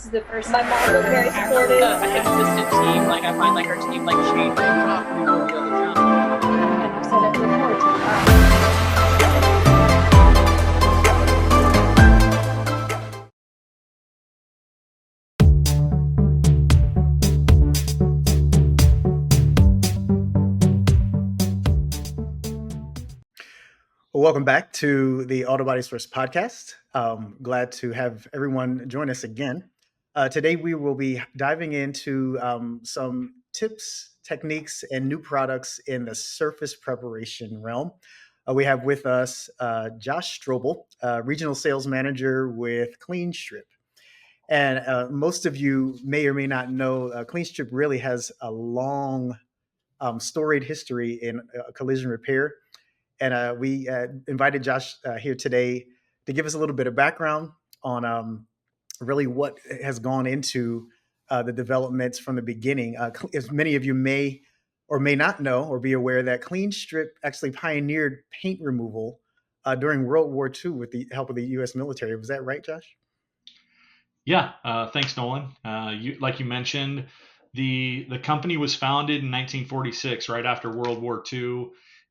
This is the first. My mom was very supportive. A consistent team. Like I find like our team like changing properly all the other time. And I'm so looking forward to it. Well, welcome back to the Autobody Source Podcast. Glad to have everyone join us again. Today, we will be diving into some tips, techniques, and new products in the surface preparation realm. We have with us Josh Strobl, Regional Sales Manager with Klean-Strip. And most of you may or may not know, Klean-Strip really has a long, storied history in collision repair. And we invited Josh here today to give us a little bit of background on really what has gone into the developments from the beginning. As many of you may or may not know or be aware that Klean-Strip actually pioneered paint removal during World War II with the help of the U.S. military. Was that right, Josh? Yeah, thanks, Nolan. Like you mentioned, the company was founded in 1946, right after World War II,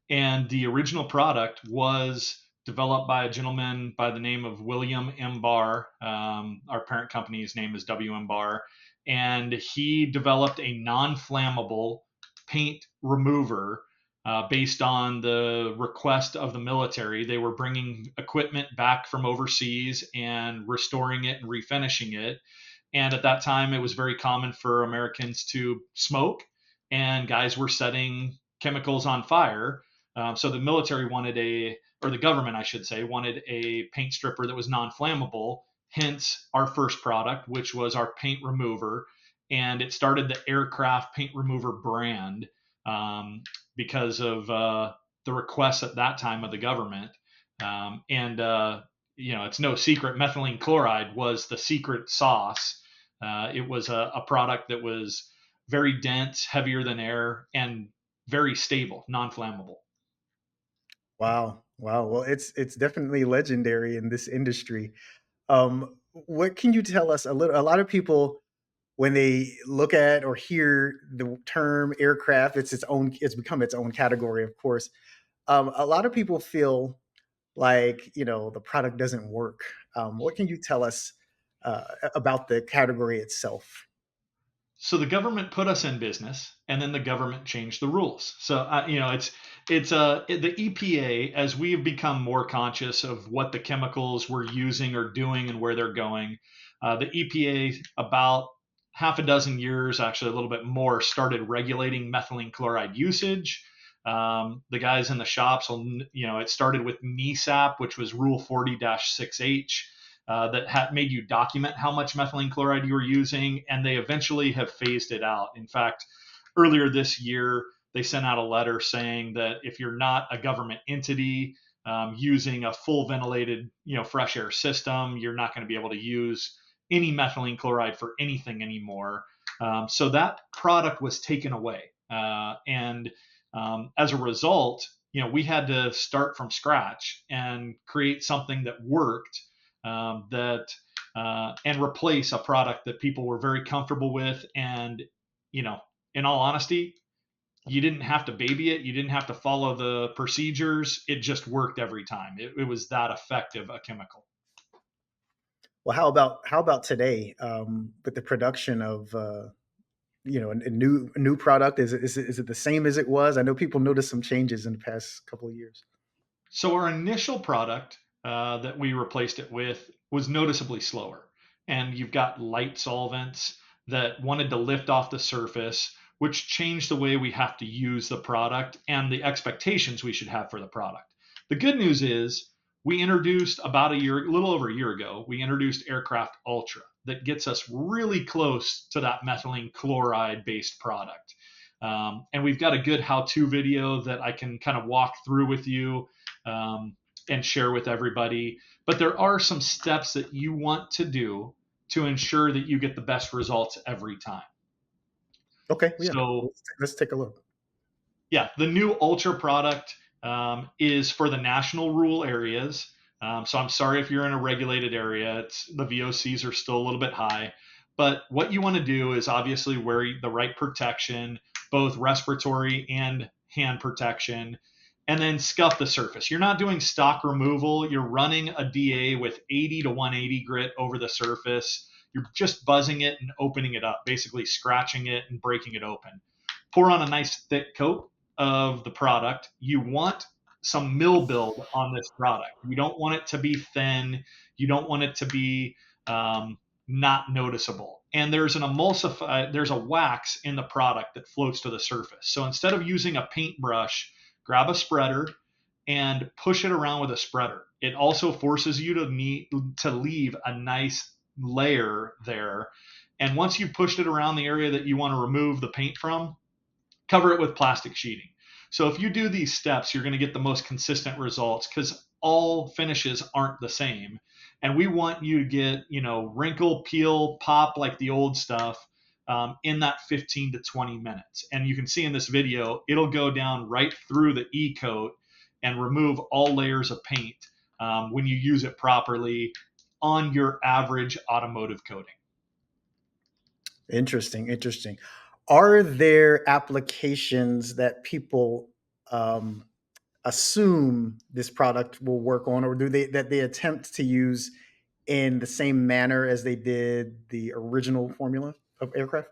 and the original product was developed by a gentleman by the name of William M. Barr. Our parent company's name is WM Barr, and he developed a non-flammable paint remover based on the request of the military. They were bringing equipment back from overseas and restoring it and refinishing it. And at that time, it was very common for Americans to smoke, and guys were setting chemicals on fire. So the military or the government, I should say, wanted a paint stripper that was non-flammable, hence our first product, which was our paint remover. And it started the aircraft paint remover brand because of the requests at that time of the government. It's no secret, methylene chloride was the secret sauce. It was a product that was very dense, heavier than air, and very stable, non-flammable. Wow. Well, it's definitely legendary in this industry. What can you tell us a little? A lot of people, when they look at or hear the term aircraft, it's become its own category, of course. A lot of people feel like, the product doesn't work. What can you tell us about the category itself? So the government put us in business, and then the government changed the rules. So the EPA, as we have become more conscious of what the chemicals we're using are doing and where they're going. The EPA, about half a dozen years, actually a little bit more, started regulating methylene chloride usage. The guys in the shops it started with NESAP, which was Rule 40-6H. That made you document how much methylene chloride you were using, and they eventually have phased it out. In fact, earlier this year, they sent out a letter saying that if you're not a government entity using a full ventilated, fresh air system, you're not going to be able to use any methylene chloride for anything anymore. So that product was taken away. And as a result, we had to start from scratch and create something that worked and replace a product that people were very comfortable with. And, in all honesty, you didn't have to baby it. You didn't have to follow the procedures. It just worked every time. It was that effective a chemical. Well, how about today with the production of a new product? Is it the same as it was? I know people noticed some changes in the past couple of years. So our initial product that we replaced it with was noticeably slower. And you've got light solvents that wanted to lift off the surface, which changed the way we have to use the product and the expectations we should have for the product. The good news is we introduced a little over a year ago, we introduced Aircraft Ultra that gets us really close to that methylene chloride based product. And we've got a good how-to video that I can kind of walk through with you and share with everybody. But there are some steps that you want to do to ensure that you get the best results every time. Okay, yeah. So let's take a look. Yeah, the new Ultra product is for the national rural areas. So I'm sorry if you're in a regulated area. The VOCs are still a little bit high. But what you want to do is obviously wear the right protection, both respiratory and hand protection, and then scuff the surface. You're not doing stock removal. You're running a DA with 80 to 180 grit over the surface. You're just buzzing it and opening it up, basically scratching it and breaking it open. Pour on a nice thick coat of the product. You want some mill build on this product. You don't want it to be thin. You don't want it to be not noticeable. And there's there's a wax in the product that floats to the surface. So instead of using a paintbrush, grab a spreader and push it around with a spreader. It also forces you to leave a nice layer there. And once you've pushed it around the area that you want to remove the paint from, cover it with plastic sheeting. So if you do these steps, you're going to get the most consistent results because all finishes aren't the same. And we want you to get, wrinkle, peel, pop like the old stuff in that 15 to 20 minutes. And you can see in this video, it'll go down right through the E-coat and remove all layers of paint when you use it properly on your average automotive coating. Interesting. Are there applications that people assume this product will work on, or that they attempt to use in the same manner as they did the original formula of aircraft?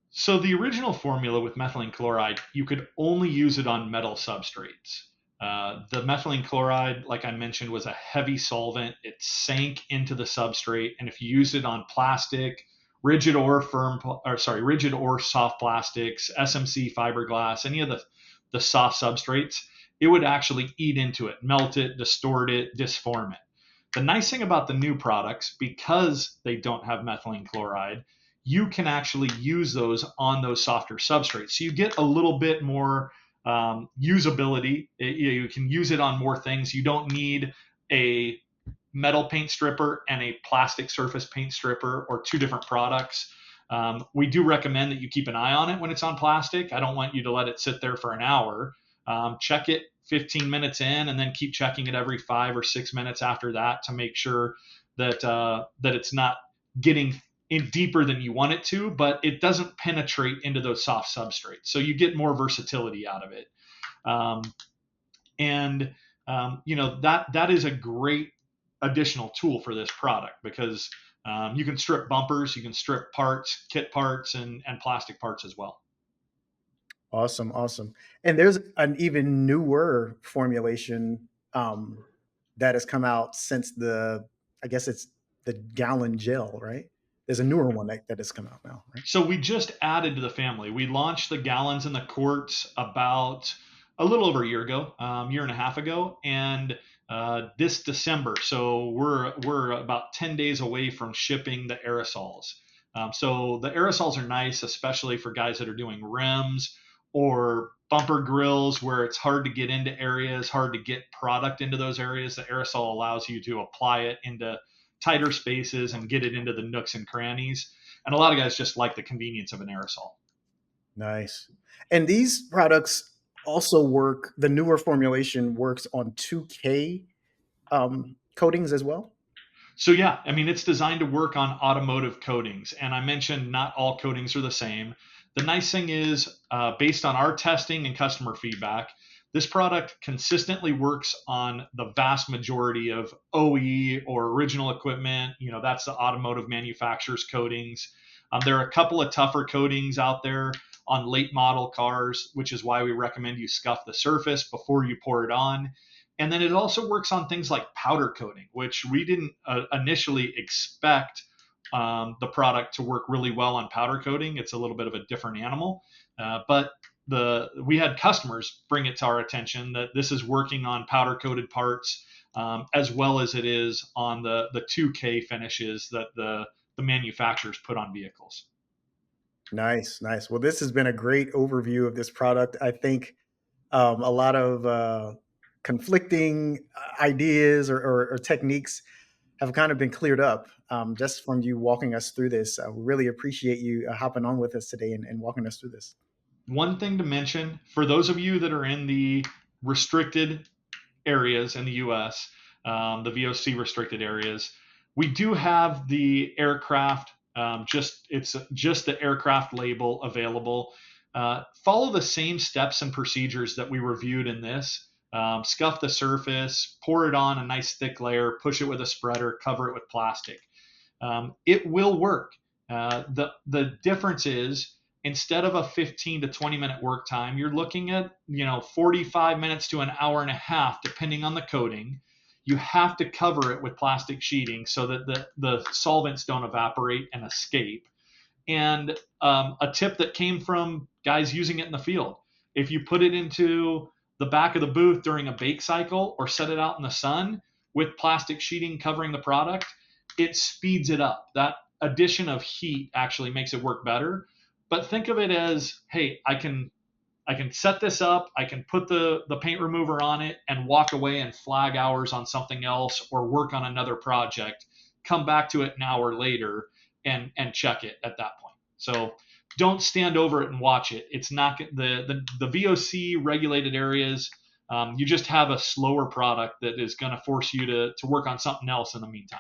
So the original formula with methylene chloride, you could only use it on metal substrates. The methylene chloride, like I mentioned, was a heavy solvent. It sank into the substrate, and if you used it on plastic, rigid or soft plastics, SMC, fiberglass, any of the soft substrates, it would actually eat into it, melt it, distort it, disform it. The nice thing about the new products, because they don't have methylene chloride, you can actually use those on those softer substrates. So you get a little bit more usability. You can use it on more things. You don't need a metal paint stripper and a plastic surface paint stripper or two different products. We do recommend that you keep an eye on it when it's on plastic. I don't want you to let it sit there for an hour. Check it 15 minutes in and then keep checking it every 5 or 6 minutes after that to make sure that it's not getting in deeper than you want it to, but it doesn't penetrate into those soft substrates. So you get more versatility out of it. That is a great additional tool for this product because you can strip bumpers, you can strip parts, kit parts, and plastic parts as well. Awesome. And there's an even newer formulation that has come out since I guess it's the gallon gel, right? There's a newer one that has come out now, right? So we just added to the family. We launched the gallons and the quarts about a little over a year ago, year and a half ago, and this December. So we're about 10 days away from shipping the aerosols. So the aerosols are nice, especially for guys that are doing rims or bumper grills where it's hard to get into areas, hard to get product into those areas. The aerosol allows you to apply it into tighter spaces and get it into the nooks and crannies. And a lot of guys just like the convenience of an aerosol. Nice. And these products also work, the newer formulation works on 2K coatings as well? So yeah, I mean, it's designed to work on automotive coatings. And I mentioned not all coatings are the same. The nice thing is, based on our testing and customer feedback, this product consistently works on the vast majority of OE or original equipment. That's the automotive manufacturer's coatings. There are a couple of tougher coatings out there on late model cars, which is why we recommend you scuff the surface before you pour it on. And then it also works on things like powder coating, which we didn't initially expect the product to work really well on powder coating. It's a little bit of a different animal, but we had customers bring it to our attention that this is working on powder coated parts as well as it is on the 2K finishes that the manufacturers put on vehicles. Nice. Well, this has been a great overview of this product. I think a lot of conflicting ideas or techniques have kind of been cleared up just from you walking us through this. I really appreciate you hopping on with us today and walking us through this. One thing to mention for those of you that are in the restricted areas in the US, the VOC restricted areas, we do have the aircraft It's just the aircraft label available. Follow the same steps and procedures that we reviewed in this. Scuff the surface, pour it on a nice thick layer, push it with a spreader, cover it with plastic. It will work. The difference is, instead of a 15 to 20 minute work time, you're looking at 45 minutes to an hour and a half, depending on the coating. You have to cover it with plastic sheeting so that the solvents don't evaporate and escape. And a tip that came from guys using it in the field: if you put it into the back of the booth during a bake cycle or set it out in the sun with plastic sheeting covering the product, it speeds it up. That addition of heat actually makes it work better. But think of it as, hey, I can set this up, I can put the paint remover on it and walk away and flag hours on something else or work on another project, come back to it an hour later and check it at that point. So don't stand over it and watch it. It's not the VOC regulated areas. You just have a slower product that is going to force you to work on something else in the meantime.